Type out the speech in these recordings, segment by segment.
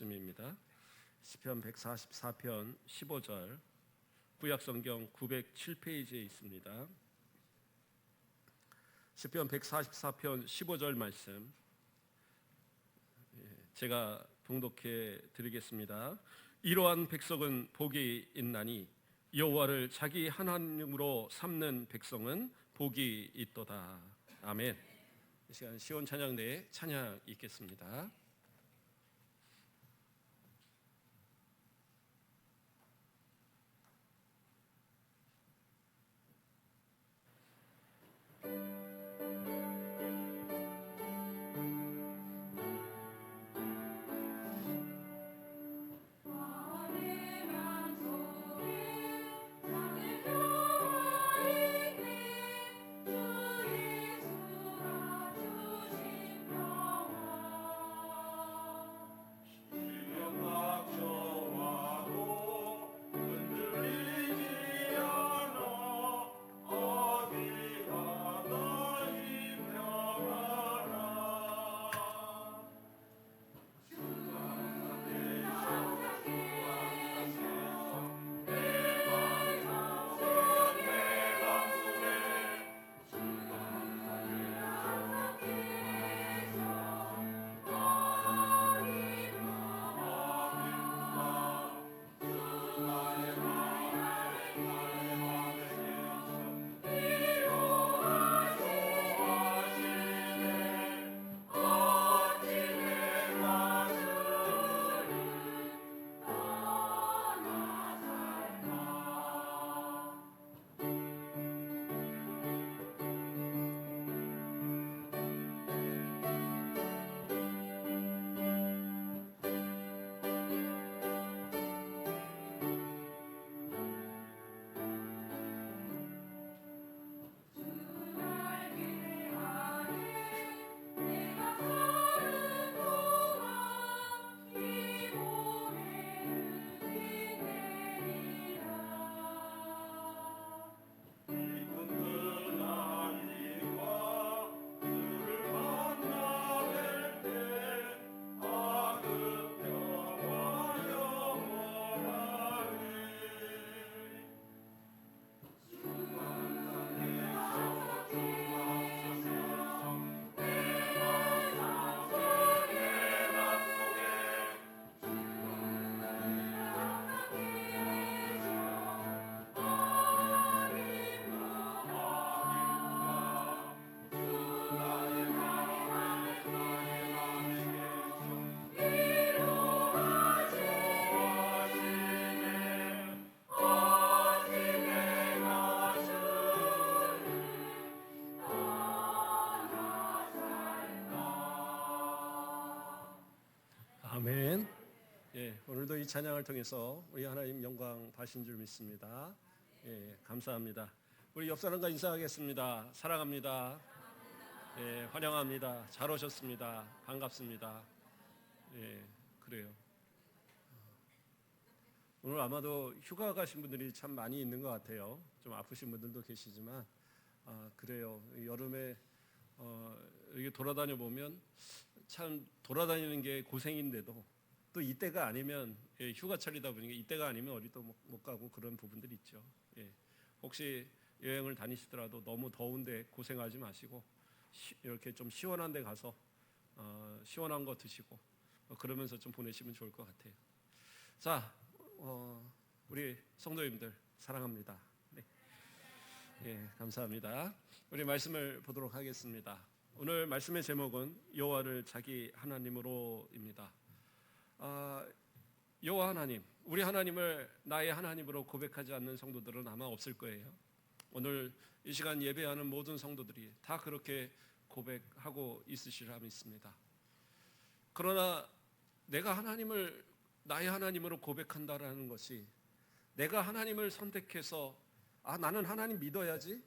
말씀입니다. 시편 144편 15절, 구약성경 907페이지에 있습니다. 시편 144편 15절 말씀 제가 봉독해 드리겠습니다. 이러한 백성은 복이 있나니 여호와를 자기 하나님으로 삼는 백성은 복이 있도다. 아멘. 이 시간 시온 찬양대에 찬양 있겠습니다. 아멘. 오늘도 이 찬양을 통해서 우리 하나님 영광 받으신 줄 믿습니다. 감사합니다. 우리 옆 사람과 인사하겠습니다. 사랑합니다. 환영합니다. 잘 오셨습니다. 반갑습니다. 그래요. 오늘 아마도 휴가 가신 분들이 참 많이 있는 것 같아요. 좀 아프신 분들도 계시지만 그래요. 여름에 이렇게 돌아다녀 보면 참 돌아다니는 게 고생인데도 또 이때가 아니면 휴가철이다 보니까 이때가 아니면 어디도 못 가고 그런 부분들이 있죠. 혹시 여행을 다니시더라도 너무 더운데 고생하지 마시고 이렇게 좀 시원한 데 가서 시원한 거 드시고 그러면서 좀 보내시면 좋을 것 같아요. 자, 우리 성도님들 사랑합니다. 감사합니다. 우리 말씀을 보도록 하겠습니다. 오늘 말씀의 제목은 여호와를 자기 하나님으로입니다. 여호와 하나님, 우리 하나님을 나의 하나님으로 고백하지 않는 성도들은 아마 없을 거예요. 오늘 이 시간 예배하는 모든 성도들이 다 그렇게 고백하고 있으시리라 믿습니다. 그러나 내가 하나님을 나의 하나님으로 고백한다라는 것이 내가 하나님을 선택해서 나는 하나님 믿어야지.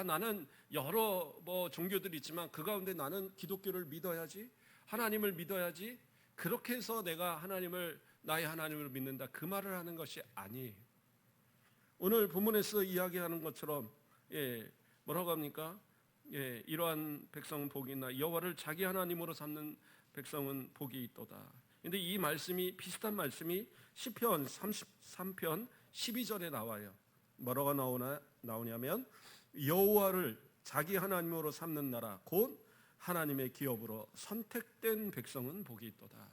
나는 여러 종교들이 있지만 그 가운데 나는 기독교를 믿어야지. 하나님을 믿어야지. 그렇게 해서 내가 하나님을 나의 하나님으로 믿는다. 그 말을 하는 것이 아니에요. 오늘 본문에서 이야기하는 것처럼 뭐라고 합니까? 이러한 백성은 복이 있나 여호와를 자기 하나님으로 삼는 백성은 복이 있도다. 근데 이 말씀이 비슷한 말씀이 시편 33편 12절에 나와요. 뭐라고 나오냐면 여호와를 자기 하나님으로 삼는 나라 곧 하나님의 기업으로 선택된 백성은 복이 있도다.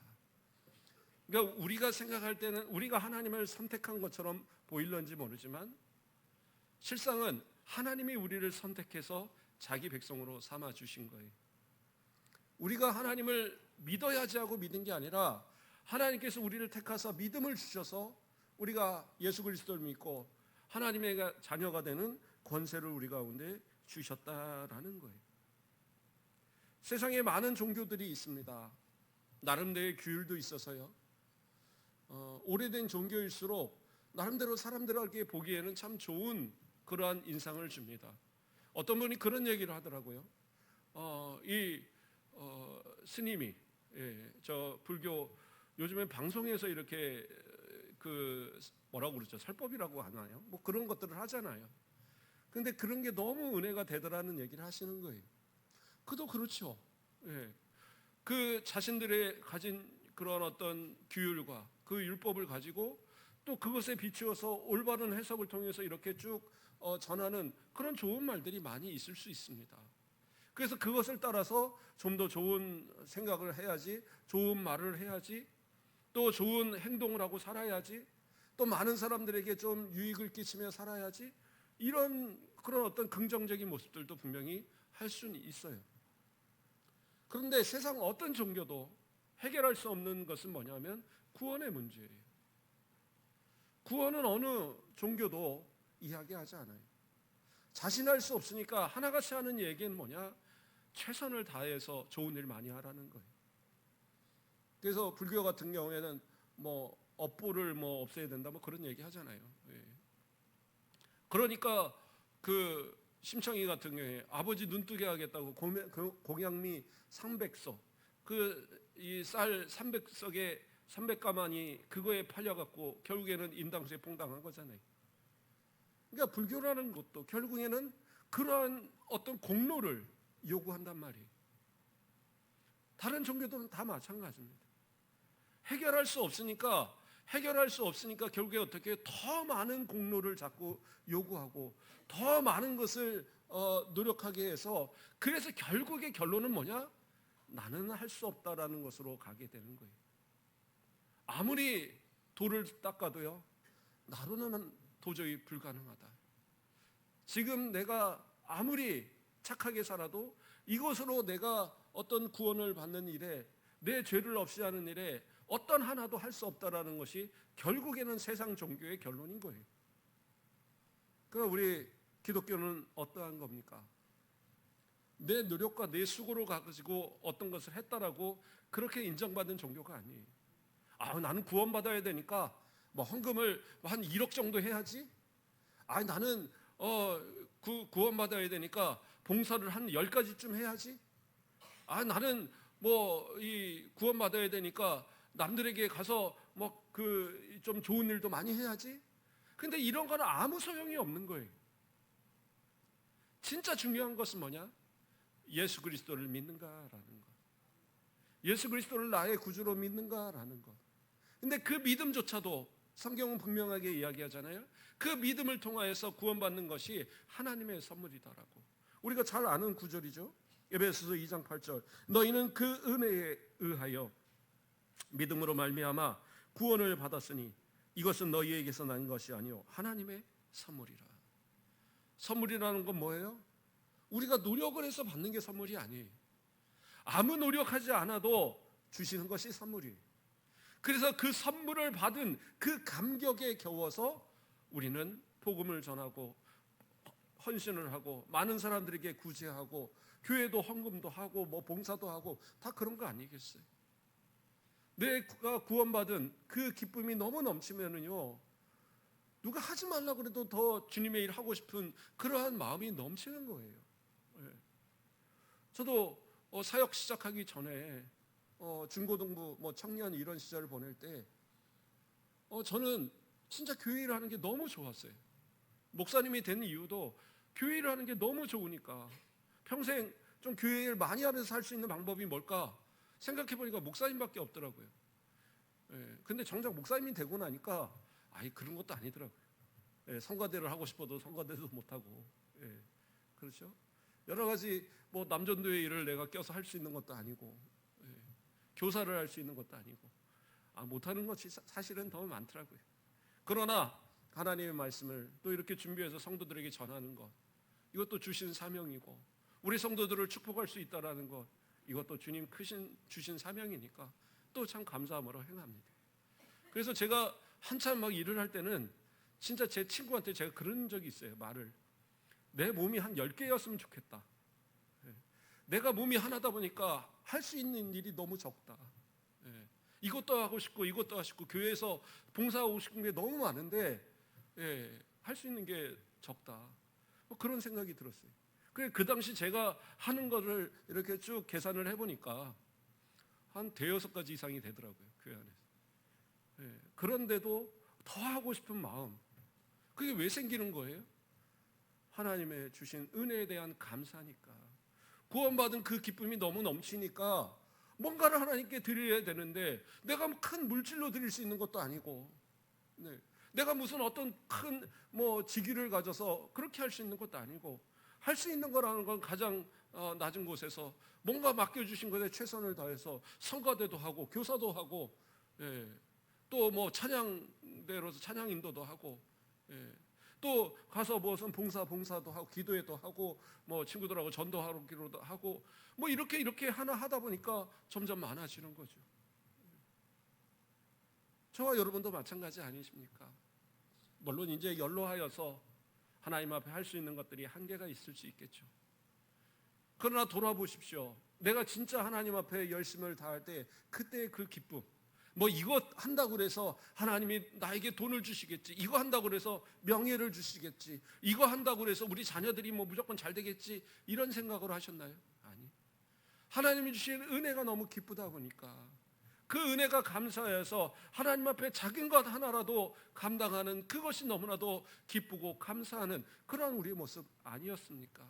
그러니까 우리가 생각할 때는 우리가 하나님을 선택한 것처럼 보일런지 모르지만 실상은 하나님이 우리를 선택해서 자기 백성으로 삼아 주신 거예요. 우리가 하나님을 믿어야지 하고 믿은 게 아니라 하나님께서 우리를 택하사 믿음을 주셔서 우리가 예수 그리스도를 믿고 하나님의 자녀가 되는 권세를 우리 가운데 주셨다라는 거예요. 세상에 많은 종교들이 있습니다. 나름대로의 규율도 있어서요. 오래된 종교일수록 나름대로 사람들에게 보기에는 참 좋은 그러한 인상을 줍니다. 어떤 분이 그런 얘기를 하더라고요. 스님이 저 불교 요즘에 방송에서 이렇게 그 뭐라고 그러죠? 설법이라고 하나요? 뭐 그런 것들을 하잖아요. 근데 그런 게 너무 은혜가 되더라는 얘기를 하시는 거예요. 그도 그렇죠. 예. 그 자신들의 가진 그런 어떤 규율과 그 율법을 가지고 또 그것에 비추어서 올바른 해석을 통해서 이렇게 쭉 전하는 그런 좋은 말들이 많이 있을 수 있습니다. 그래서 그것을 따라서 좀 더 좋은 생각을 해야지, 좋은 말을 해야지, 또 좋은 행동을 하고 살아야지, 또 많은 사람들에게 좀 유익을 끼치며 살아야지, 이런 그런 어떤 긍정적인 모습들도 분명히 할 수는 있어요. 그런데 세상 어떤 종교도 해결할 수 없는 것은 뭐냐면 구원의 문제예요. 구원은 어느 종교도 이야기하지 않아요. 자신할 수 없으니까 하나같이 하는 얘기는 뭐냐? 최선을 다해서 좋은 일 많이 하라는 거예요. 그래서 불교 같은 경우에는 뭐 업보를 뭐 없애야 된다 뭐 그런 얘기 하잖아요. 예. 그러니까 그 심청이 같은 경우에 아버지 눈뜨게 하겠다고 공양미 300석 그 이 쌀 300석에 300가만이 그거에 팔려갖고 결국에는 인당수에 봉당한 거잖아요. 그러니까 불교라는 것도 결국에는 그러한 어떤 공로를 요구한단 말이에요. 다른 종교들은 다 마찬가지입니다. 해결할 수 없으니까 결국에 어떻게 더 많은 공로를 자꾸 요구하고 더 많은 것을 노력하게 해서 그래서 결국의 결론은 뭐냐? 나는 할 수 없다라는 것으로 가게 되는 거예요. 아무리 돌을 닦아도요, 나로는 도저히 불가능하다. 지금 내가 아무리 착하게 살아도 이것으로 내가 어떤 구원을 받는 일에 내 죄를 없이 하는 일에 어떤 하나도 할 수 없다라는 것이 결국에는 세상 종교의 결론인 거예요. 그럼 우리 기독교는 어떠한 겁니까? 내 노력과 내 수고를 가지고 어떤 것을 했다라고 그렇게 인정받은 종교가 아니에요. 나는 구원받아야 되니까 뭐 헌금을 한 1억 정도 해야지. 나는 구원받아야 되니까 봉사를 한 10가지쯤 해야지. 나는 뭐 이 구원받아야 되니까 남들에게 가서 뭐 그 좀 좋은 일도 많이 해야지. 근데 이런 거는 아무 소용이 없는 거예요. 진짜 중요한 것은 뭐냐? 예수 그리스도를 믿는가라는 것. 예수 그리스도를 나의 구주로 믿는가라는 것. 근데 그 믿음조차도 성경은 분명하게 이야기하잖아요. 그 믿음을 통하여서 구원받는 것이 하나님의 선물이다라고. 우리가 잘 아는 구절이죠. 에베소서 2장 8절. 너희는 그 은혜에 의하여 믿음으로 말미암아 구원을 받았으니 이것은 너희에게서 난 것이 아니요 하나님의 선물이라. 선물이라는 건 뭐예요? 우리가 노력을 해서 받는 게 선물이 아니에요. 아무 노력하지 않아도 주시는 것이 선물이에요. 그래서 그 선물을 받은 그 감격에 겨워서 우리는 복음을 전하고 헌신을 하고 많은 사람들에게 구제하고 교회도 헌금도 하고 뭐 봉사도 하고 다 그런 거 아니겠어요? 내가 구원받은 그 기쁨이 너무 넘치면은요, 누가 하지 말라고 그래도 더 주님의 일 하고 싶은 그러한 마음이 넘치는 거예요. 저도 사역 시작하기 전에 중고등부 뭐 청년 이런 시절을 보낼 때 저는 진짜 교회 일을 하는 게 너무 좋았어요. 목사님이 된 이유도 교회 일을 하는 게 너무 좋으니까 평생 좀 교회 일 많이 하면서 살 수 있는 방법이 뭘까 생각해 보니까 목사님밖에 없더라고요. 예, 근데 정작 목사님이 되고 나니까 아이 그런 것도 아니더라고요. 예, 성가대를 하고 싶어도 성가대도 못하고, 예, 그렇죠? 여러 가지 뭐 남전도의 일을 내가 껴서 할 수 있는 것도 아니고, 예, 교사를 할 수 있는 것도 아니고, 못하는 것이 사실은 더 많더라고요. 그러나 하나님의 말씀을 또 이렇게 준비해서 성도들에게 전하는 것, 이것도 주신 사명이고, 우리 성도들을 축복할 수 있다라는 것, 이것도 주님 주신 사명이니까 또 참 감사함으로 행합니다. 그래서 제가 한참 막 일을 할 때는 진짜 제 친구한테 제가 그런 적이 있어요. 말을, 내 몸이 한 10개였으면 좋겠다. 예. 내가 몸이 하나다 보니까 할 수 있는 일이 너무 적다. 예. 이것도 하고 싶고 이것도 하고 싶고 교회에서 봉사하고 싶은 게 너무 많은데, 예, 할 수 있는 게 적다. 뭐 그런 생각이 들었어요. 그 당시 제가 하는 거를 이렇게 쭉 계산을 해보니까 한 대여섯 가지 이상이 되더라고요, 교회 안에서. 예, 그런데도 더 하고 싶은 마음, 그게 왜 생기는 거예요? 하나님의 주신 은혜에 대한 감사니까. 구원받은 그 기쁨이 너무 넘치니까 뭔가를 하나님께 드려야 되는데, 내가 큰 물질로 드릴 수 있는 것도 아니고, 네, 내가 무슨 어떤 큰 직위를 가져서 그렇게 할 수 있는 것도 아니고, 할 수 있는 거라는 건 가장 낮은 곳에서 뭔가 맡겨주신 것에 최선을 다해서 성가대도 하고 교사도 하고, 예, 또 찬양대로서 찬양 인도도 하고, 예, 또 가서 무슨 봉사도 하고 기도회도 하고 친구들하고 전도하기로도 하고 이렇게 하나 하다 보니까 점점 많아지는 거죠. 저와 여러분도 마찬가지 아니십니까? 물론 이제 연로하여서 하나님 앞에 할 수 있는 것들이 한계가 있을 수 있겠죠. 그러나 돌아보십시오. 내가 진짜 하나님 앞에 열심을 다할 때 그때의 그 기쁨, 이거 한다고 그래서 하나님이 나에게 돈을 주시겠지, 이거 한다고 그래서 명예를 주시겠지, 이거 한다고 그래서 우리 자녀들이 무조건 잘 되겠지, 이런 생각으로 하셨나요? 아니, 하나님이 주신 은혜가 너무 기쁘다 보니까 그 은혜가 감사해서 하나님 앞에 작은 것 하나라도 감당하는 그것이 너무나도 기쁘고 감사하는 그런 우리의 모습 아니었습니까?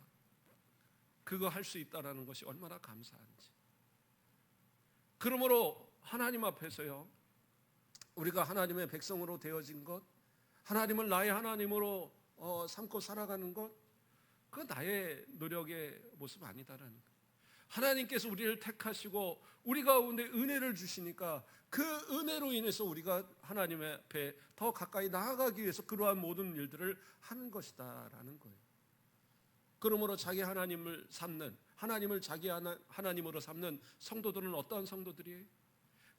그거 할 수 있다는 것이 얼마나 감사한지. 그러므로 하나님 앞에서요, 우리가 하나님의 백성으로 되어진 것, 하나님을 나의 하나님으로 삼고 살아가는 것, 그 나의 노력의 모습 아니다라는 것. 하나님께서 우리를 택하시고 우리 가운데 은혜를 주시니까 그 은혜로 인해서 우리가 하나님 앞에 더 가까이 나아가기 위해서 그러한 모든 일들을 하는 것이다라는 거예요. 그러므로 자기 하나님을 삼는, 하나님을 자기 하나님으로 삼는 성도들은 어떠한 성도들이에요?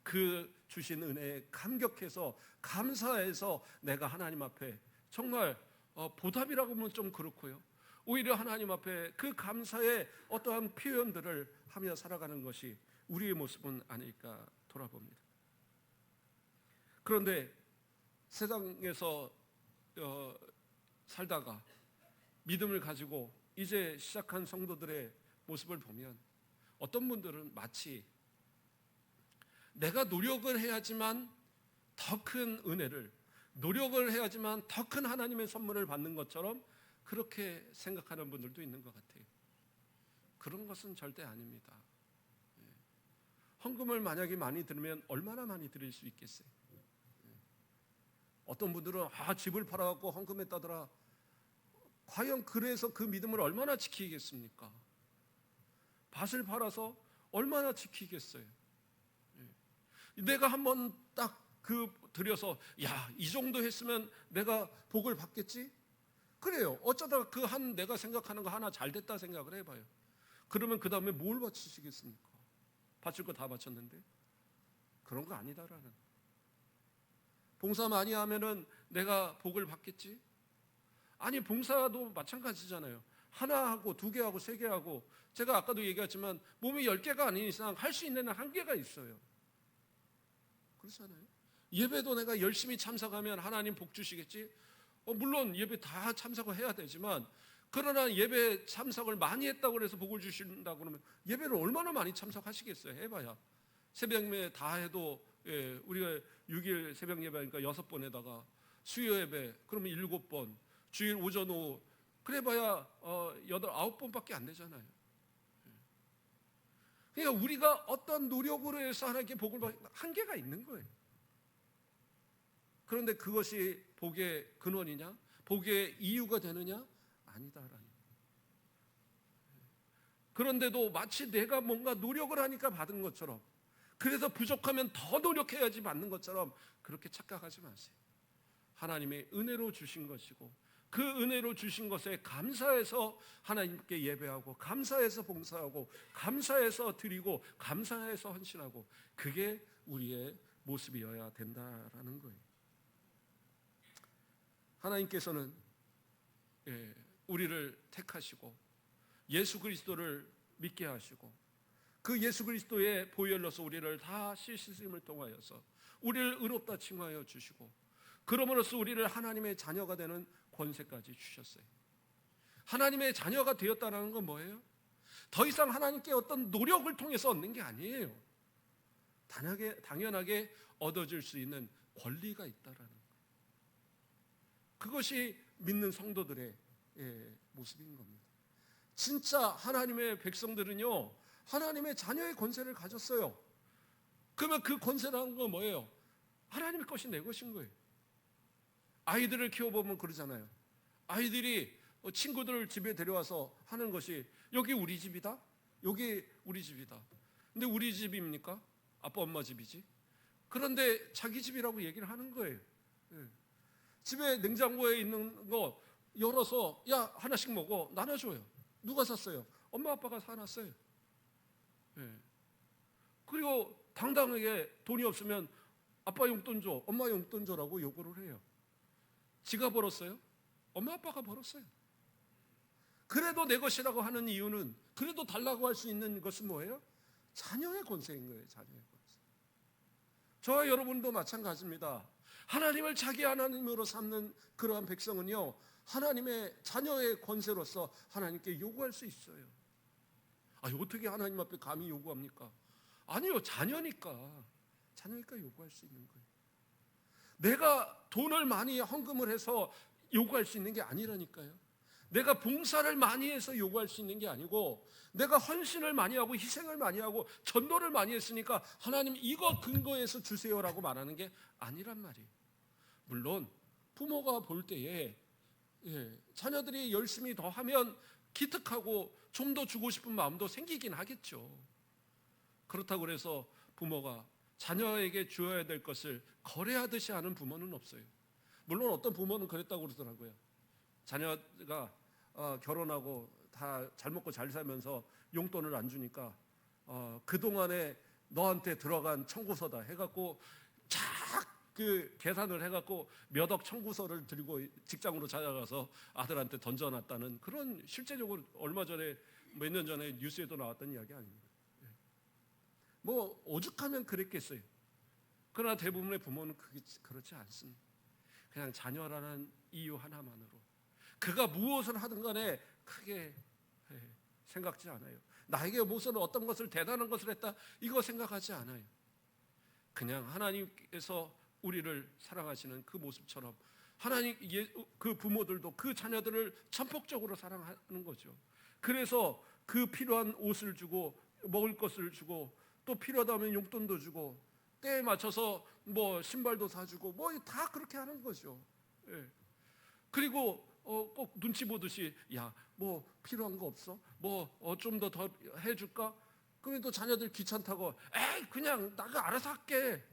그 주신 은혜에 감격해서 감사해서 내가 하나님 앞에 정말 보답이라고 하면 좀 그렇고요, 오히려 하나님 앞에 그 감사의 어떠한 표현들을 하며 살아가는 것이 우리의 모습은 아닐까 돌아봅니다. 그런데 세상에서 살다가 믿음을 가지고 이제 시작한 성도들의 모습을 보면 어떤 분들은 마치 내가 노력을 해야지만 더 큰 은혜를, 노력을 해야지만 더 큰 하나님의 선물을 받는 것처럼 그렇게 생각하는 분들도 있는 것 같아요. 그런 것은 절대 아닙니다. 헌금을 만약에 많이 드리면 얼마나 많이 드릴 수 있겠어요? 어떤 분들은 집을 팔아갖고 헌금했다더라. 과연 그래서 그 믿음을 얼마나 지키겠습니까? 밭을 팔아서 얼마나 지키겠어요? 내가 한번 딱 드려서 이 정도 했으면 내가 복을 받겠지? 그래요. 어쩌다가 내가 생각하는 거 하나 잘 됐다 생각을 해봐요. 그러면 그 다음에 뭘 바치시겠습니까? 바칠 거 다 바쳤는데? 그런 거 아니다라는. 봉사 많이 하면은 내가 복을 받겠지? 아니, 봉사도 마찬가지잖아요. 하나 하고 두 개 하고 세 개 하고, 제가 아까도 얘기했지만 몸이 10개가 아닌 이상 할 수 있는 한계가 있어요. 그렇잖아요. 예배도 내가 열심히 참석하면 하나님 복 주시겠지? 물론 예배 다 참석을 해야 되지만, 그러나 예배 참석을 많이 했다고 해서 복을 주신다고 그러면 예배를 얼마나 많이 참석하시겠어요? 해봐야 새벽예배 다 해도, 우리가 6일 새벽 예배니까 6번에다가 수요 예배 그러면 7번, 주일 오전 오후 그래봐야 9번밖에 안 되잖아요. 그러니까 우리가 어떤 노력으로 해서 하나님께 복을 받는 한계가 있는 거예요. 그런데 그것이 복의 근원이냐? 복의 이유가 되느냐? 아니다라는. 그런데도 마치 내가 뭔가 노력을 하니까 받은 것처럼, 그래서 부족하면 더 노력해야지 받는 것처럼 그렇게 착각하지 마세요. 하나님의 은혜로 주신 것이고, 그 은혜로 주신 것에 감사해서 하나님께 예배하고, 감사해서 봉사하고, 감사해서 드리고, 감사해서 헌신하고, 그게 우리의 모습이어야 된다라는 거예요. 하나님께서는 우리를 택하시고 예수 그리스도를 믿게 하시고, 그 예수 그리스도의 보혈로서 우리를 다 씻으심을 통하여서 우리를 의롭다 칭하여 주시고, 그러므로써 우리를 하나님의 자녀가 되는 권세까지 주셨어요. 하나님의 자녀가 되었다는 건 뭐예요? 더 이상 하나님께 어떤 노력을 통해서 얻는 게 아니에요. 당연하게 얻어질 수 있는 권리가 있다라는 거예요. 그것이 믿는 성도들의 모습인 겁니다. 진짜 하나님의 백성들은요, 하나님의 자녀의 권세를 가졌어요. 그러면 그 권세라는 건 뭐예요? 하나님의 것이 내 것인 거예요. 아이들을 키워보면 그러잖아요. 아이들이 친구들 집에 데려와서 하는 것이, 여기 우리 집이다? 여기 우리 집이다. 근데 우리 집입니까? 아빠 엄마 집이지. 그런데 자기 집이라고 얘기를 하는 거예요. 집에 냉장고에 있는 거 열어서, 야, 하나씩 먹어, 나눠줘요. 누가 샀어요? 엄마 아빠가 사놨어요. 그리고 당당하게 돈이 없으면 아빠 용돈 줘, 엄마 용돈 줘라고 요구를 해요. 지가 벌었어요? 엄마 아빠가 벌었어요. 그래도 내 것이라고 하는 이유는, 그래도 달라고 할 수 있는 것은 뭐예요? 자녀의 권세인 거예요. 자녀의 권세. 저와 여러분도 마찬가지입니다. 하나님을 자기 하나님으로 삼는 그러한 백성은요, 하나님의 자녀의 권세로서 하나님께 요구할 수 있어요. 어떻게 하나님 앞에 감히 요구합니까? 아니요, 자녀니까 요구할 수 있는 거예요. 내가 돈을 많이 헌금을 해서 요구할 수 있는 게 아니라니까요. 내가 봉사를 많이 해서 요구할 수 있는 게 아니고, 내가 헌신을 많이 하고 희생을 많이 하고 전도를 많이 했으니까 하나님 이거 근거해서 주세요라고 말하는 게 아니란 말이에요. 물론 부모가 볼 때에 자녀들이 열심히 더 하면 기특하고 좀 더 주고 싶은 마음도 생기긴 하겠죠. 그렇다고 해서 부모가 자녀에게 주어야 될 것을 거래하듯이 하는 부모는 없어요. 물론 어떤 부모는 그랬다고 그러더라고요. 자녀가 결혼하고 다 잘 먹고 잘 살면서 용돈을 안 주니까 그동안에 너한테 들어간 청구서다 해갖고 그 계산을 해갖고 몇 억 청구서를 들고 직장으로 찾아가서 아들한테 던져놨다는, 그런 실제적으로 얼마 전에 몇 년 전에 뉴스에도 나왔던 이야기 아닙니까? 뭐 오죽하면 그랬겠어요. 그러나 대부분의 부모는 그렇지 않습니다. 그냥 자녀라는 이유 하나만으로 그가 무엇을 하든 간에 크게 생각지 않아요. 나에게 무슨 어떤 것을 대단한 것을 했다, 이거 생각하지 않아요. 그냥 하나님께서 우리를 사랑하시는 그 모습처럼 하나님 그 부모들도 그 자녀들을 전폭적으로 사랑하는 거죠. 그래서 그 필요한 옷을 주고 먹을 것을 주고, 또 필요하다면 용돈도 주고, 때에 맞춰서 뭐 신발도 사주고, 뭐 다 그렇게 하는 거죠. 그리고 꼭 눈치 보듯이, 야, 뭐 필요한 거 없어? 뭐 좀 더 해줄까? 그러면 또 자녀들 귀찮다고, 에이 그냥 나가 알아서 할게.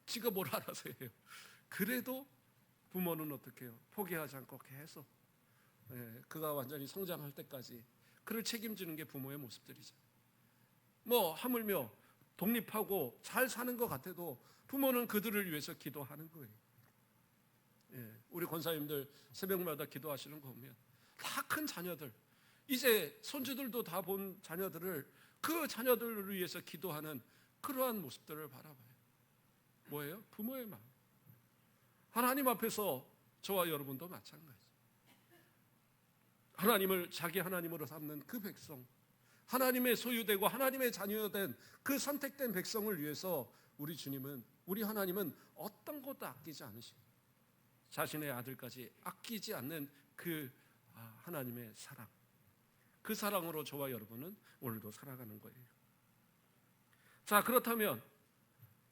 지가 뭘 알아서 해요. 그래도 부모는 어떻게 해요? 포기하지 않고 계속 그가 완전히 성장할 때까지 그를 책임지는 게 부모의 모습들이죠. 뭐 하물며 독립하고 잘 사는 것 같아도 부모는 그들을 위해서 기도하는 거예요. 우리 권사님들 새벽마다 기도하시는 거 보면 다 큰 자녀들, 이제 손주들도 다 본 자녀들을, 그 자녀들을 위해서 기도하는 그러한 모습들을 바라봐요. 뭐예요? 부모의 마음. 하나님 앞에서 저와 여러분도 마찬가지. 하나님을 자기 하나님으로 삼는 그 백성, 하나님의 소유되고 하나님의 자녀된 그 선택된 백성을 위해서 우리 주님은, 우리 하나님은 어떤 것도 아끼지 않으시고 자신의 아들까지 아끼지 않는 그 하나님의 사랑, 그 사랑으로 저와 여러분은 오늘도 살아가는 거예요. 자, 그렇다면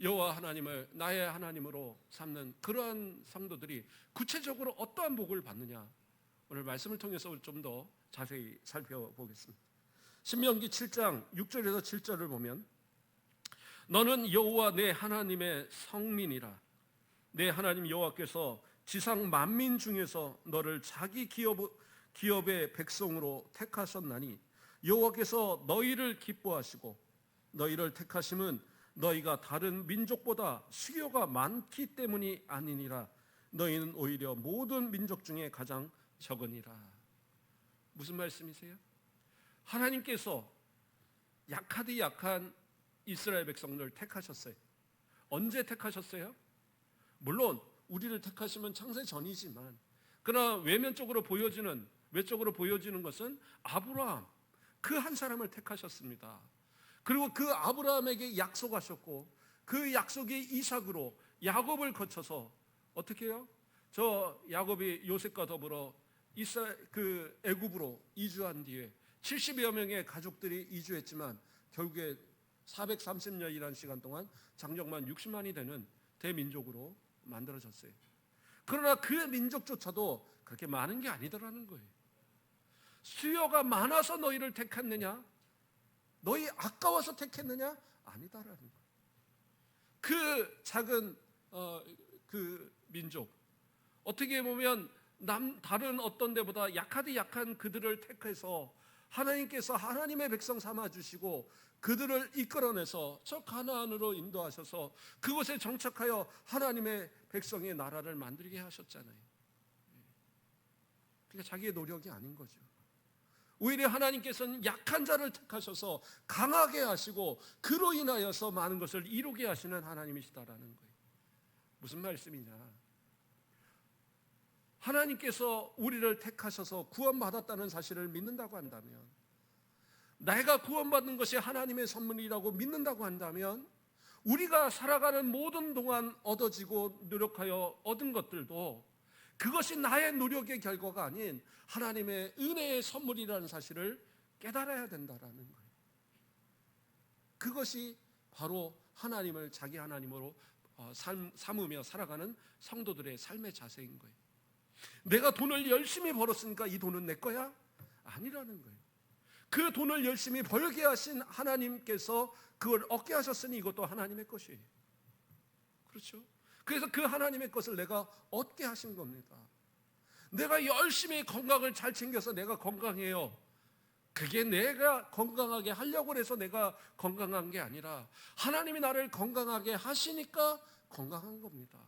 여호와 하나님을 나의 하나님으로 삼는 그러한 성도들이 구체적으로 어떠한 복을 받느냐, 오늘 말씀을 통해서 좀 더 자세히 살펴보겠습니다. 신명기 7장 6절에서 7절을 보면, 너는 여호와 내 하나님의 성민이라. 내 하나님 여호와께서 지상 만민 중에서 너를 자기 기업의 백성으로 택하셨나니 여호와께서 너희를 기뻐하시고 너희를 택하심은 너희가 다른 민족보다 수요가 많기 때문이 아니니라. 너희는 오히려 모든 민족 중에 가장 적으니라. 무슨 말씀이세요? 하나님께서 약하디 약한 이스라엘 백성들을 택하셨어요. 언제 택하셨어요? 물론 우리를 택하시면 창세 전이지만, 그러나 외적으로 보여지는 것은 아브라함, 그 한 사람을 택하셨습니다. 그리고 그 아브라함에게 약속하셨고, 그 약속이 이삭으로 야곱을 거쳐서 어떻게 해요? 저 야곱이 요셉과 더불어 애굽으로 이주한 뒤에 70여 명의 가족들이 이주했지만 결국에 430년이라는 시간 동안 장정만 60만이 되는 대민족으로 만들어졌어요. 그러나 그 민족조차도 그렇게 많은 게 아니더라는 거예요. 수요가 많아서 너희를 택했느냐? 너희 아까워서 택했느냐? 아니다라는 거예요. 그 작은 그 민족, 어떻게 보면 다른 어떤 데보다 약하디 약한 그들을 택해서 하나님께서 하나님의 백성 삼아주시고 그들을 이끌어내서 저 가나안으로 인도하셔서 그곳에 정착하여 하나님의 백성의 나라를 만들게 하셨잖아요. 그러니까 자기의 노력이 아닌 거죠. 오히려 하나님께서는 약한 자를 택하셔서 강하게 하시고 그로 인하여서 많은 것을 이루게 하시는 하나님이시다라는 거예요. 무슨 말씀이냐? 하나님께서 우리를 택하셔서 구원받았다는 사실을 믿는다고 한다면, 내가 구원받는 것이 하나님의 선물이라고 믿는다고 한다면, 우리가 살아가는 모든 동안 얻어지고 노력하여 얻은 것들도 그것이 나의 노력의 결과가 아닌 하나님의 은혜의 선물이라는 사실을 깨달아야 된다라는 거예요. 그것이 바로 하나님을 자기 하나님으로 삼으며 살아가는 성도들의 삶의 자세인 거예요. 내가 돈을 열심히 벌었으니까 이 돈은 내 거야? 아니라는 거예요. 그 돈을 열심히 벌게 하신 하나님께서 그걸 얻게 하셨으니 이것도 하나님의 것이에요. 그렇죠? 그래서 그 하나님의 것을 내가 얻게 하신 겁니다. 내가 열심히 건강을 잘 챙겨서 내가 건강해요. 그게 내가 건강하게 하려고 해서 내가 건강한 게 아니라 하나님이 나를 건강하게 하시니까 건강한 겁니다.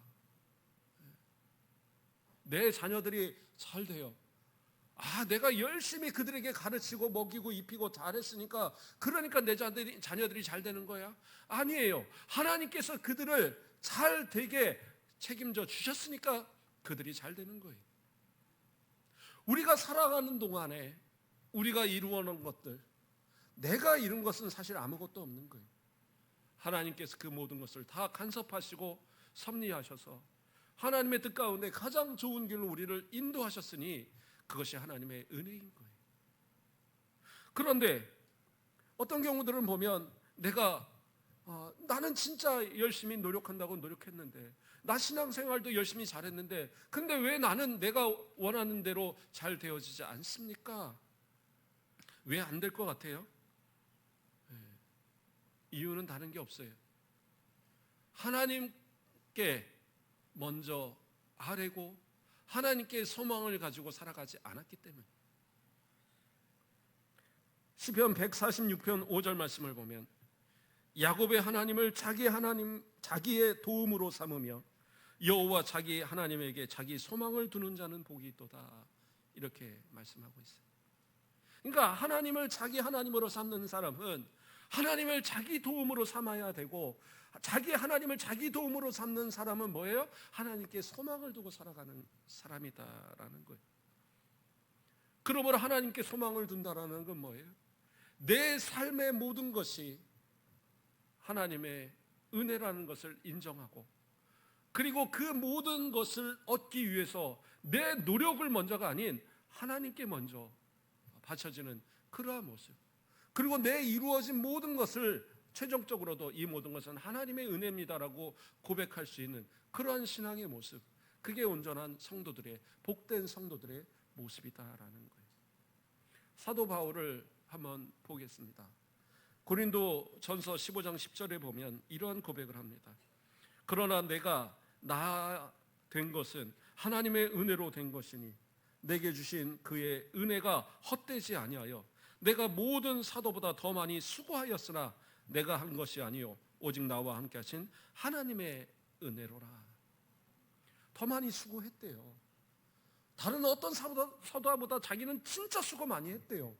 내 자녀들이 잘 돼요. 내가 열심히 그들에게 가르치고 먹이고 입히고 잘했으니까 그러니까 내 자녀들이 잘 되는 거야? 아니에요. 하나님께서 그들을 잘 되게 책임져 주셨으니까 그들이 잘 되는 거예요. 우리가 살아가는 동안에 우리가 이루어놓은 것들, 내가 이룬 것은 사실 아무것도 없는 거예요. 하나님께서 그 모든 것을 다 간섭하시고 섭리하셔서 하나님의 뜻 가운데 가장 좋은 길로 우리를 인도하셨으니 그것이 하나님의 은혜인 거예요. 그런데 어떤 경우들은 보면 나는 진짜 열심히 노력한다고 노력했는데, 나 신앙생활도 열심히 잘했는데 근데 왜 나는 내가 원하는 대로 잘 되어지지 않습니까? 왜 안 될 것 같아요? 이유는 다른 게 없어요. 하나님께 먼저 아뢰고 하나님께 소망을 가지고 살아가지 않았기 때문에. 시편 146편 5절 말씀을 보면, 야곱의 하나님을 자기의 도움으로 삼으며 여호와 자기 하나님에게 자기 소망을 두는 자는 복이 있도다, 이렇게 말씀하고 있어요. 그러니까 하나님을 자기 하나님으로 삼는 사람은 하나님을 자기 도움으로 삼아야 되고, 자기 하나님을 자기 도움으로 삼는 사람은 뭐예요? 하나님께 소망을 두고 살아가는 사람이다라는 거예요. 그러므로 하나님께 소망을 둔다라는 건 뭐예요? 내 삶의 모든 것이 하나님의 은혜라는 것을 인정하고, 그리고 그 모든 것을 얻기 위해서 내 노력을 먼저가 아닌 하나님께 먼저 바쳐지는 그러한 모습, 그리고 내 이루어진 모든 것을 최종적으로도 이 모든 것은 하나님의 은혜입니다라고 고백할 수 있는 그러한 신앙의 모습, 그게 온전한 성도들의, 복된 성도들의 모습이다라는 거예요. 사도 바울을 한번 보겠습니다. 고린도 전서 15장 10절에 보면 이러한 고백을 합니다. 그러나 내가 나 된 것은 하나님의 은혜로 된 것이니 내게 주신 그의 은혜가 헛되지 아니하여 내가 모든 사도보다 더 많이 수고하였으나 내가 한 것이 아니요 오직 나와 함께 하신 하나님의 은혜로라. 더 많이 수고했대요. 다른 어떤 사도보다 자기는 진짜 수고 많이 했대요.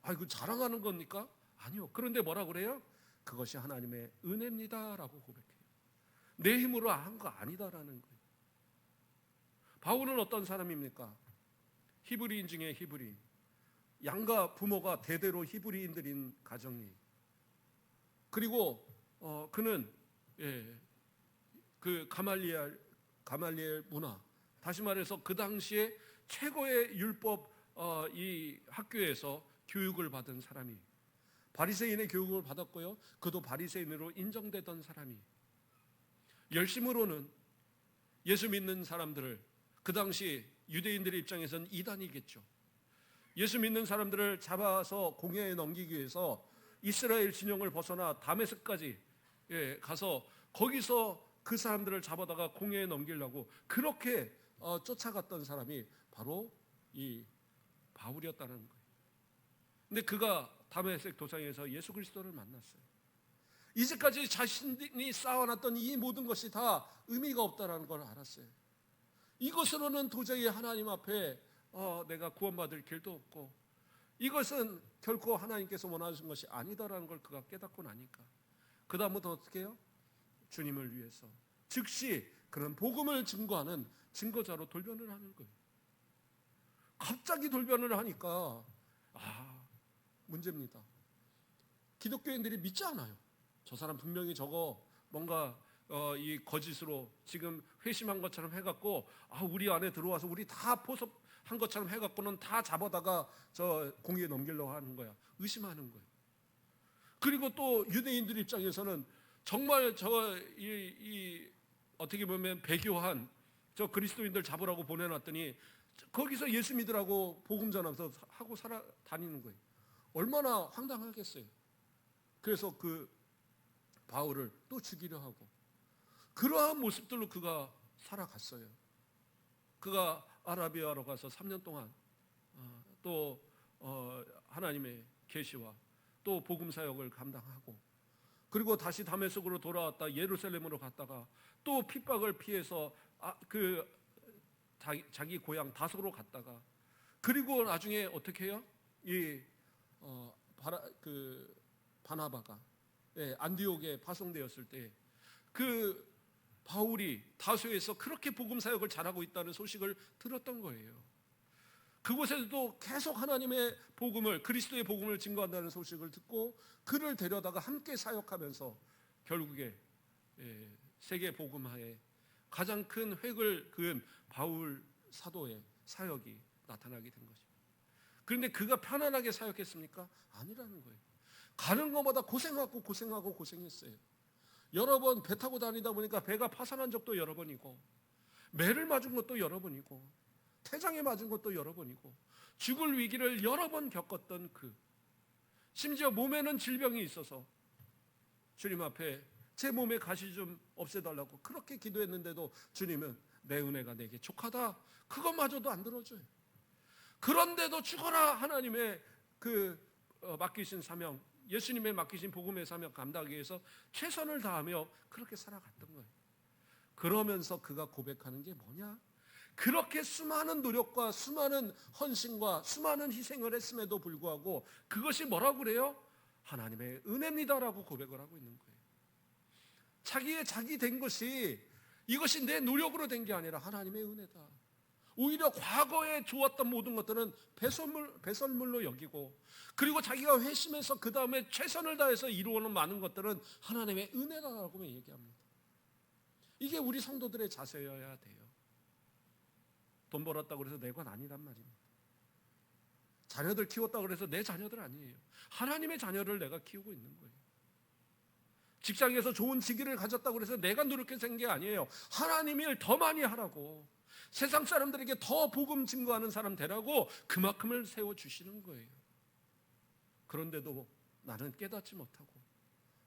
아이고 자랑하는 겁니까? 아니요. 그런데 뭐라 그래요? 그것이 하나님의 은혜입니다라고 고백해요. 내 힘으로 한 거 아니다라는 거예요. 바울은 어떤 사람입니까? 히브리인 중에 히브리인. 양가 부모가 대대로 히브리인들인 가정이에요. 그리고 그는 그 가말리엘 문화, 다시 말해서 그 당시에 최고의 율법 이 학교에서 교육을 받은 사람이, 바리새인의 교육을 받았고요. 그도 바리새인으로 인정되던 사람이, 열심으로는 예수 믿는 사람들을, 그 당시 유대인들의 입장에서는 이단이겠죠. 예수 믿는 사람들을 잡아서 공회에 넘기기 위해서 이스라엘 진영을 벗어나 다메섹까지 가서 거기서 그 사람들을 잡아다가 공회에 넘기려고 그렇게 쫓아갔던 사람이 바로 이 바울이었다는 거예요. 근데 그가 다메섹 도상에서 예수 그리스도를 만났어요. 이제까지 자신이 쌓아놨던 이 모든 것이 다 의미가 없다는 걸 알았어요. 이것으로는 도저히 하나님 앞에 내가 구원받을 길도 없고 이것은 결코 하나님께서 원하시는 것이 아니다라는 걸 그가 깨닫고 나니까 그 다음부터 어떻게 해요? 주님을 위해서 즉시 그런 복음을 증거하는 증거자로 돌변을 하는 거예요. 갑자기 돌변을 하니까 문제입니다. 기독교인들이 믿지 않아요. 저 사람 분명히 저거 뭔가 이 거짓으로 지금 회심한 것처럼 해갖고 우리 안에 들어와서 우리 다 포섭한 것처럼 해갖고는 다 잡아다가 저 공의에 넘기려고 하는 거야. 의심하는 거예요. 그리고 또 유대인들 입장에서는 정말 어떻게 보면 배교한 저 그리스도인들 잡으라고 보내놨더니 거기서 예수 믿으라고 복음 전하면서 하고 다니는 거예요. 얼마나 황당하겠어요. 그래서 그 바울을 또 죽이려 하고 그러한 모습들로 그가 살아갔어요. 그가 아라비아로 가서 3년 동안 또 하나님의 계시와 또 복음 사역을 감당하고 그리고 다시 다메섹으로 돌아왔다 예루살렘으로 갔다가 또 핍박을 피해서 자기 고향 다소로 갔다가 그리고 나중에 어떻게 해요? 바나바가 안디옥에 파송되었을 때 그 바울이 다소에서 그렇게 복음 사역을 잘하고 있다는 소식을 들었던 거예요. 그곳에서도 계속 하나님의 복음을, 그리스도의 복음을 증거한다는 소식을 듣고 그를 데려다가 함께 사역하면서 결국에 세계 복음화에 가장 큰 획을 그은 바울 사도의 사역이 나타나게 된 것입니다. 그런데 그가 편안하게 사역했습니까? 아니라는 거예요. 가는 것마다 고생했어요. 여러 번 배 타고 다니다 보니까 배가 파산한 적도 여러 번이고 매를 맞은 것도 여러 번이고 태장에 맞은 것도 여러 번이고 죽을 위기를 여러 번 겪었던 심지어 몸에는 질병이 있어서 주님 앞에 제 몸에 가시 좀 없애달라고 그렇게 기도했는데도 주님은 내 은혜가 내게 족하다 그것마저도 안 들어줘요. 그런데도 죽어라 하나님의 맡기신 사명, 예수님의 맡기신 복음의 사명 감당하기 위해서 최선을 다하며 그렇게 살아갔던 거예요. 그러면서 그가 고백하는 게 뭐냐? 그렇게 수많은 노력과 수많은 헌신과 수많은 희생을 했음에도 불구하고 그것이 뭐라고 그래요? 하나님의 은혜입니다라고 고백을 하고 있는 거예요. 자기 된 것이 이것이 내 노력으로 된 게 아니라 하나님의 은혜다. 오히려 과거에 좋았던 모든 것들은 배설물로 여기고 그리고 자기가 회심해서 그 다음에 최선을 다해서 이루어놓은 많은 것들은 하나님의 은혜다라고 얘기합니다. 이게 우리 성도들의 자세여야 돼요. 돈 벌었다고 해서 내 건 아니란 말입니다. 자녀들 키웠다고 해서 내 자녀들 아니에요. 하나님의 자녀를 내가 키우고 있는 거예요. 직장에서 좋은 직위를 가졌다고 해서 내가 노력해서 한 게 아니에요. 하나님이 일 더 많이 하라고, 세상 사람들에게 더 복음 증거하는 사람 되라고 그만큼을 세워주시는 거예요. 그런데도 나는 깨닫지 못하고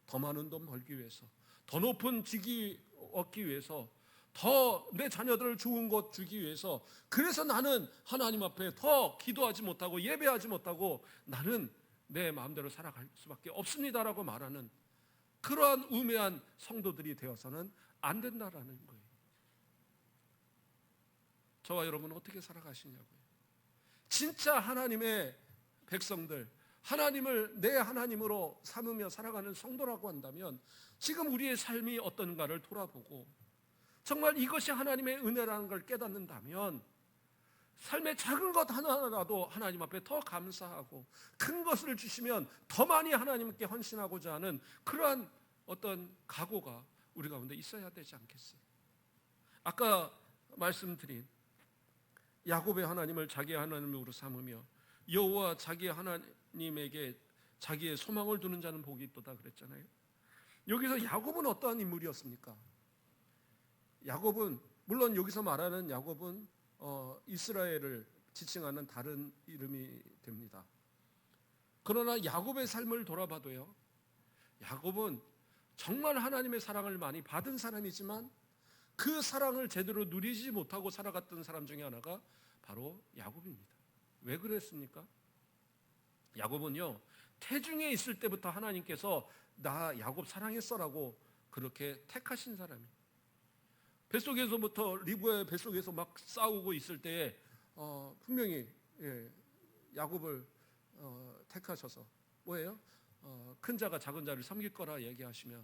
더 많은 돈 벌기 위해서, 더 높은 직위 얻기 위해서, 더 내 자녀들을 좋은 것 주기 위해서, 그래서 나는 하나님 앞에 더 기도하지 못하고 예배하지 못하고 나는 내 마음대로 살아갈 수밖에 없습니다라고 말하는 그러한 우매한 성도들이 되어서는 안 된다라는 거예요. 저와 여러분은 어떻게 살아가시냐고요. 진짜 하나님의 백성들, 하나님을 내 하나님으로 삼으며 살아가는 성도라고 한다면 지금 우리의 삶이 어떤가를 돌아보고 정말 이것이 하나님의 은혜라는 걸 깨닫는다면 삶의 작은 것 하나라도 하나님 앞에 더 감사하고 큰 것을 주시면 더 많이 하나님께 헌신하고자 하는 그러한 어떤 각오가 우리 가운데 있어야 되지 않겠어요? 아까 말씀드린 야곱의 하나님을 자기의 하나님으로 삼으며 여호와 자기의 하나님에게 자기의 소망을 두는 자는 복이 있도다 그랬잖아요. 여기서 야곱은 어떠한 인물이었습니까? 야곱은, 물론 여기서 말하는 야곱은 이스라엘을 지칭하는 다른 이름이 됩니다. 그러나 야곱의 삶을 돌아봐도요, 야곱은 정말 하나님의 사랑을 많이 받은 사람이지만 그 사랑을 제대로 누리지 못하고 살아갔던 사람 중에 하나가 바로 야곱입니다. 왜 그랬습니까? 야곱은요, 태중에 있을 때부터 하나님께서 나 야곱 사랑했어라고 그렇게 택하신 사람이에요. 뱃속에서부터, 리브의 뱃속에서 막 싸우고 있을 때에 분명히 야곱을 택하셔서 뭐예요? 큰 자가 작은 자를 섬길 거라 얘기하시며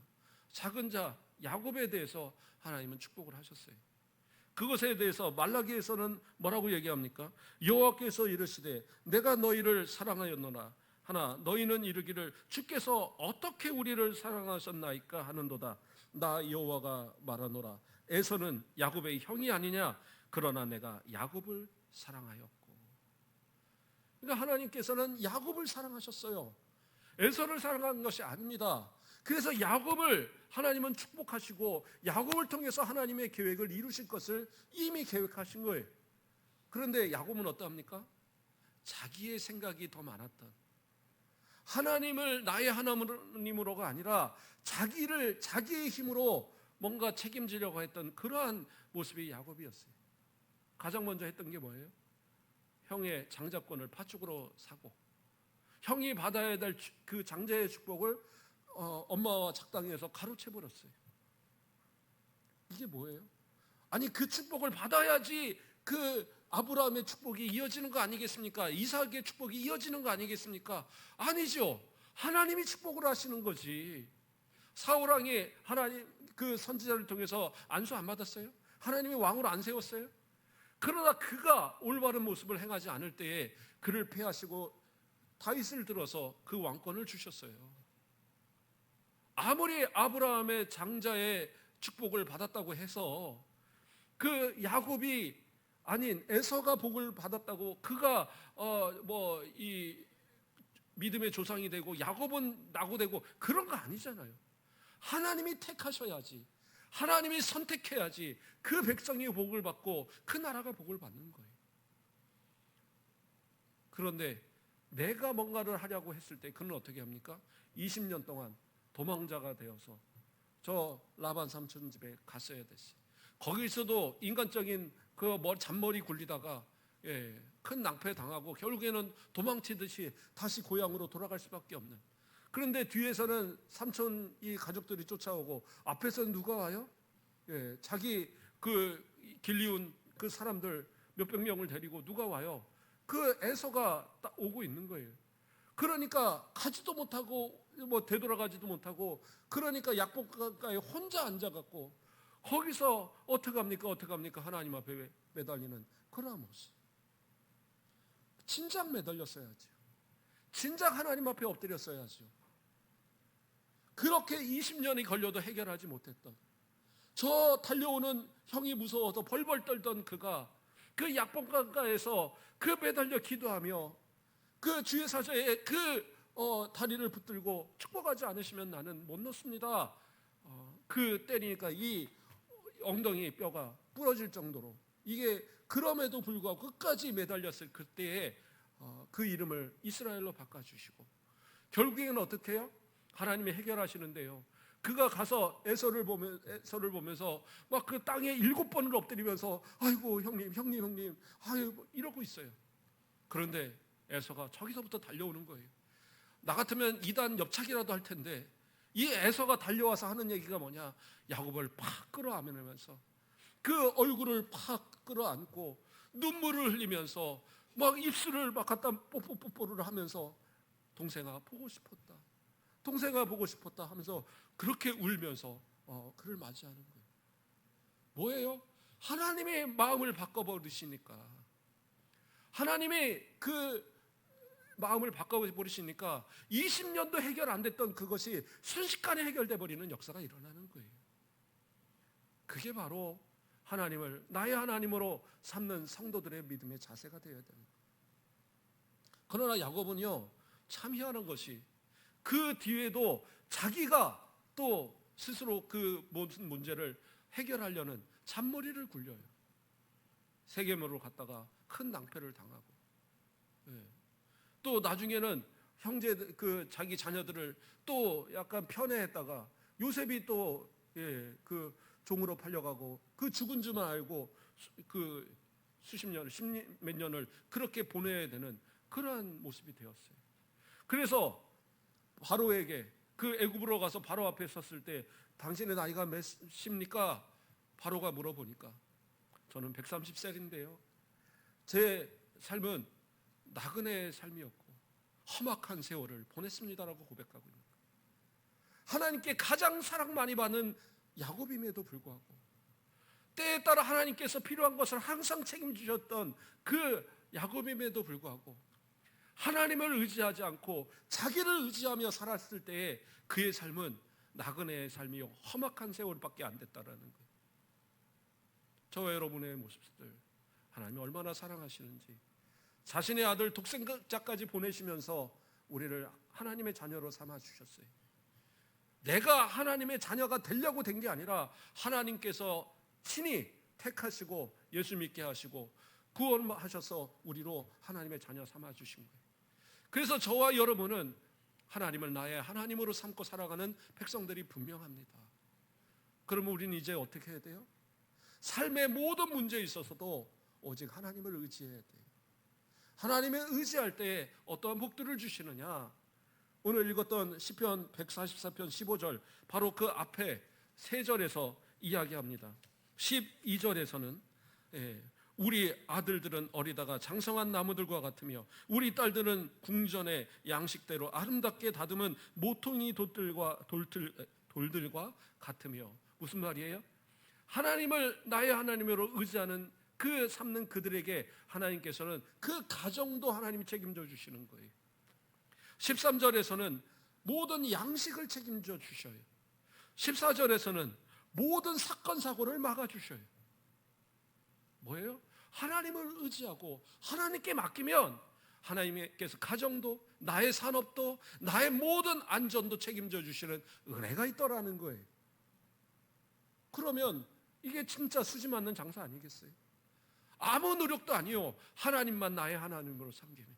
작은 자 야곱에 대해서 하나님은 축복을 하셨어요. 그것에 대해서 말라기에서는 뭐라고 얘기합니까? 여호와께서 이르시되 내가 너희를 사랑하였노라 하나 너희는 이르기를 주께서 어떻게 우리를 사랑하셨나이까 하는도다. 나 여호와가 말하노라 에서는 야곱의 형이 아니냐 그러나 내가 야곱을 사랑하였고. 그러니까 하나님께서는 야곱을 사랑하셨어요. 에서를 사랑한 것이 아닙니다. 그래서 야곱을 하나님은 축복하시고 야곱을 통해서 하나님의 계획을 이루실 것을 이미 계획하신 거예요. 그런데 야곱은 어떠합니까? 자기의 생각이 더 많았던, 하나님을 나의 하나님으로가 아니라 자기의 힘으로 뭔가 책임지려고 했던 그러한 모습이 야곱이었어요. 가장 먼저 했던 게 뭐예요? 형의 장자권을 파축으로 사고 형이 받아야 될 그 장자의 축복을 엄마와 작당해서 가로채 버렸어요. 이게 뭐예요? 아니 그 축복을 받아야지 그 아브라함의 축복이 이어지는 거 아니겠습니까? 이삭의 축복이 이어지는 거 아니겠습니까? 아니죠. 하나님이 축복을 하시는 거지. 사울 왕이 하나님 그 선지자를 통해서 안수 안 받았어요? 하나님이 왕으로 안 세웠어요? 그러나 그가 올바른 모습을 행하지 않을 때에 그를 패하시고 다윗을 들어서 그 왕권을 주셨어요. 아무리 아브라함의 장자의 축복을 받았다고 해서 그 야곱이 아닌 에서가 복을 받았다고 그가 이 믿음의 조상이 되고 야곱은 낙오되고 그런 거 아니잖아요. 하나님이 택하셔야지, 하나님이 선택해야지 그 백성이 복을 받고 그 나라가 복을 받는 거예요. 그런데 내가 뭔가를 하려고 했을 때 그는 어떻게 합니까? 20년 동안 도망자가 되어서 저 라반 삼촌 집에 갔어야 됐어요. 거기서도 인간적인 그 잔머리 굴리다가 큰 낭패 당하고 결국에는 도망치듯이 다시 고향으로 돌아갈 수밖에 없는. 그런데 뒤에서는 삼촌이 가족들이 쫓아오고 앞에서는 누가 와요? 자기 그 길리운 그 사람들 몇백 명을 데리고 누가 와요? 그 에서가 딱 오고 있는 거예요. 그러니까 가지도 못하고 되돌아가지도 못하고 그러니까 약복가에 혼자 앉아갖고 거기서 어떻게 합니까? 하나님 앞에 매달리는 그러한 모습. 진작 매달렸어야죠. 진작 하나님 앞에 엎드렸어야죠. 그렇게 20년이 걸려도 해결하지 못했던, 저 달려오는 형이 무서워서 벌벌 떨던 그가 그 약복강가에서 그 매달려 기도하며 그 주의 사자의 그 다리를 붙들고 축복하지 않으시면 나는 못 놓습니다 그 때리니까 이 엉덩이 뼈가 부러질 정도로, 이게 그럼에도 불구하고 끝까지 매달렸을 그때에 그 이름을 이스라엘로 바꿔주시고, 결국에는 어떻게 해요? 하나님이 해결하시는데요, 그가 가서 에서를 보면서 막 그 땅에 7번을 엎드리면서 아이고 형님 아이고 이러고 있어요. 그런데 에서가 저기서부터 달려오는 거예요. 나 같으면 2단 옆차기라도 할 텐데, 이 에서가 달려와서 하는 얘기가 뭐냐? 야곱을 팍 끌어안으면서 그 얼굴을 팍 끌어안고 눈물을 흘리면서 막 입술을 막 갖다 뽀뽀뽀뽀를 하면서 동생아 보고 싶었다, 동생아 보고 싶었다 하면서 그렇게 울면서 그를 맞이하는 거예요. 뭐예요? 하나님의 마음을 바꿔버리시니까, 하나님이 그 마음을 바꿔버리시니까 20년도 해결 안 됐던 그것이 순식간에 해결돼 버리는 역사가 일어나는 거예요. 그게 바로 하나님을 나의 하나님으로 삼는 성도들의 믿음의 자세가 되어야 됩니다. 그러나 야곱은요, 참 희한한 것이 그 뒤에도 자기가 또 스스로 그 모든 문제를 해결하려는 잔머리를 굴려요. 세겜으로 갔다가 큰 낭패를 당하고, 또 나중에는 형제 그 자기 자녀들을 또 약간 편애했다가 요셉이 또 그 종으로 팔려가고 그 죽은 줄만 알고 그 수십 년, 십몇 년을 그렇게 보내야 되는 그러한 모습이 되었어요. 그래서 바로에게, 그 애굽으로 가서 바로 앞에 섰을 때 당신의 나이가 몇입니까? 바로가 물어보니까 저는 130살인데요, 제 삶은 나그네의 삶이었고 험악한 세월을 보냈습니다라고 고백하고 있는 거예요. 하나님께 가장 사랑 많이 받는 야곱임에도 불구하고, 때에 따라 하나님께서 필요한 것을 항상 책임지셨던 그 야곱임에도 불구하고 하나님을 의지하지 않고 자기를 의지하며 살았을 때에 그의 삶은 나그네의 삶이요 험악한 세월밖에 안 됐다라는 거예요. 저와 여러분의 모습들, 하나님이 얼마나 사랑하시는지, 자신의 아들 독생자까지 보내시면서 우리를 하나님의 자녀로 삼아 주셨어요. 내가 하나님의 자녀가 되려고 된 게 아니라 하나님께서 친히 택하시고 예수 믿게 하시고 구원하셔서 우리로 하나님의 자녀 삼아 주신 거예요. 그래서 저와 여러분은 하나님을 나의 하나님으로 삼고 살아가는 백성들이 분명합니다. 그러면 우리는 이제 어떻게 해야 돼요? 삶의 모든 문제에 있어서도 오직 하나님을 의지해야 돼요. 하나님을 의지할 때 어떠한 복들을 주시느냐? 오늘 읽었던 시편 144편 15절, 바로 그 앞에 3절에서 이야기합니다. 12절에서는 우리 아들들은 어리다가 장성한 나무들과 같으며 우리 딸들은 궁전의 양식대로 아름답게 다듬은 모퉁이 돌들과 같으며, 무슨 말이에요? 하나님을 나의 하나님으로 의지하는 그 삼는 그들에게 하나님께서는 그 가정도 하나님이 책임져 주시는 거예요. 13절에서는 모든 양식을 책임져 주셔요. 14절에서는 모든 사건 사고를 막아 주셔요. 뭐예요? 하나님을 의지하고 하나님께 맡기면 하나님께서 가정도, 나의 산업도, 나의 모든 안전도 책임져 주시는 은혜가 있더라는 거예요. 그러면 이게 진짜 수지 맞는 장사 아니겠어요? 아무 노력도 아니요, 하나님만 나의 하나님으로 섬기면,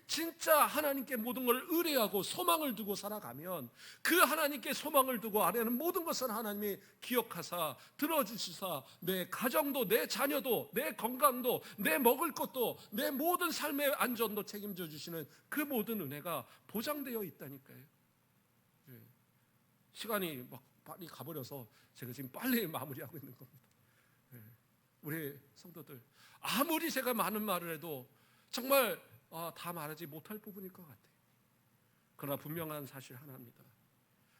진짜 하나님께 모든 걸 의뢰하고 소망을 두고 살아가면 그 하나님께 소망을 두고 아래는 모든 것을 하나님이 기억하사 들어주시사 내 가정도, 내 자녀도, 내 건강도, 내 먹을 것도, 내 모든 삶의 안전도 책임져 주시는 그 모든 은혜가 보장되어 있다니까요. 시간이 막 빨리 가버려서 제가 지금 빨리 마무리하고 있는 겁니다. 우리 성도들, 아무리 제가 많은 말을 해도 정말 다 말하지 못할 부분일 것 같아요. 그러나 분명한 사실 하나입니다.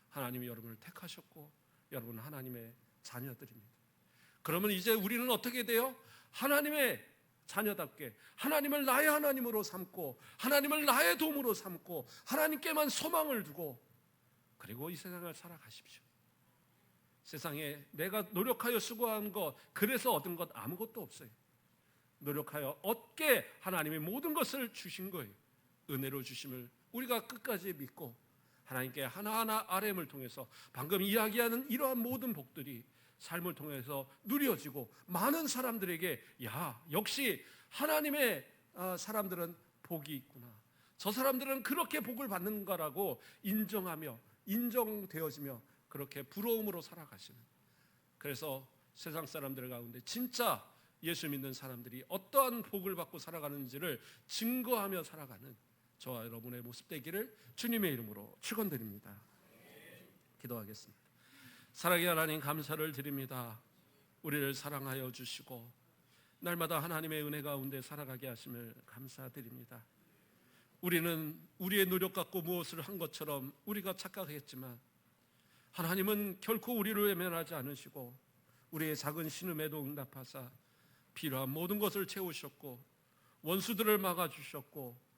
하나님이 여러분을 택하셨고 여러분은 하나님의 자녀들입니다. 그러면 이제 우리는 어떻게 돼요? 하나님의 자녀답게 하나님을 나의 하나님으로 삼고 하나님을 나의 도움으로 삼고 하나님께만 소망을 두고, 그리고 이 세상을 살아가십시오. 세상에 내가 노력하여 수고한 것, 그래서 얻은 것 아무것도 없어요. 노력하여 얻게 하나님이 모든 것을 주신 거예요. 은혜로 주심을 우리가 끝까지 믿고 하나님께 하나하나 RM을 통해서 방금 이야기하는 이러한 모든 복들이 삶을 통해서 누려지고 많은 사람들에게 야, 역시 하나님의 사람들은 복이 있구나. 저 사람들은 그렇게 복을 받는가라고 인정하며 인정되어지며 그렇게 부러움으로 살아가시는, 그래서 세상 사람들 가운데 진짜 예수 믿는 사람들이 어떠한 복을 받고 살아가는지를 증거하며 살아가는 저와 여러분의 모습 되기를 주님의 이름으로 축원드립니다. 기도하겠습니다. 사랑의 하나님, 감사를 드립니다. 우리를 사랑하여 주시고 날마다 하나님의 은혜 가운데 살아가게 하심을 감사드립니다. 우리는 우리의 노력 갖고 무엇을 한 것처럼 우리가 착각했지만 하나님은 결코 우리를 외면하지 않으시고 우리의 작은 신음에도 응답하사 필요한 모든 것을 채우셨고 원수들을 막아주셨고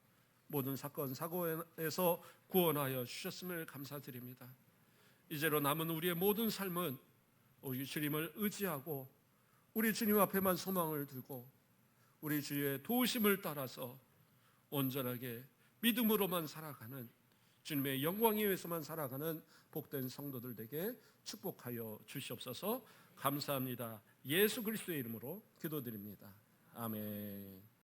모든 사건 사고에서 구원하여 주셨음을 감사드립니다. 이제로 남은 우리의 모든 삶은 우리 주님을 의지하고 우리 주님 앞에만 소망을 두고 우리 주의 도우심을 따라서 온전하게 믿음으로만 살아가는, 주님의 영광에 위해서만 살아가는 복된 성도들 되게 축복하여 주시옵소서. 감사합니다. 예수 그리스도의 이름으로 기도드립니다. 아멘.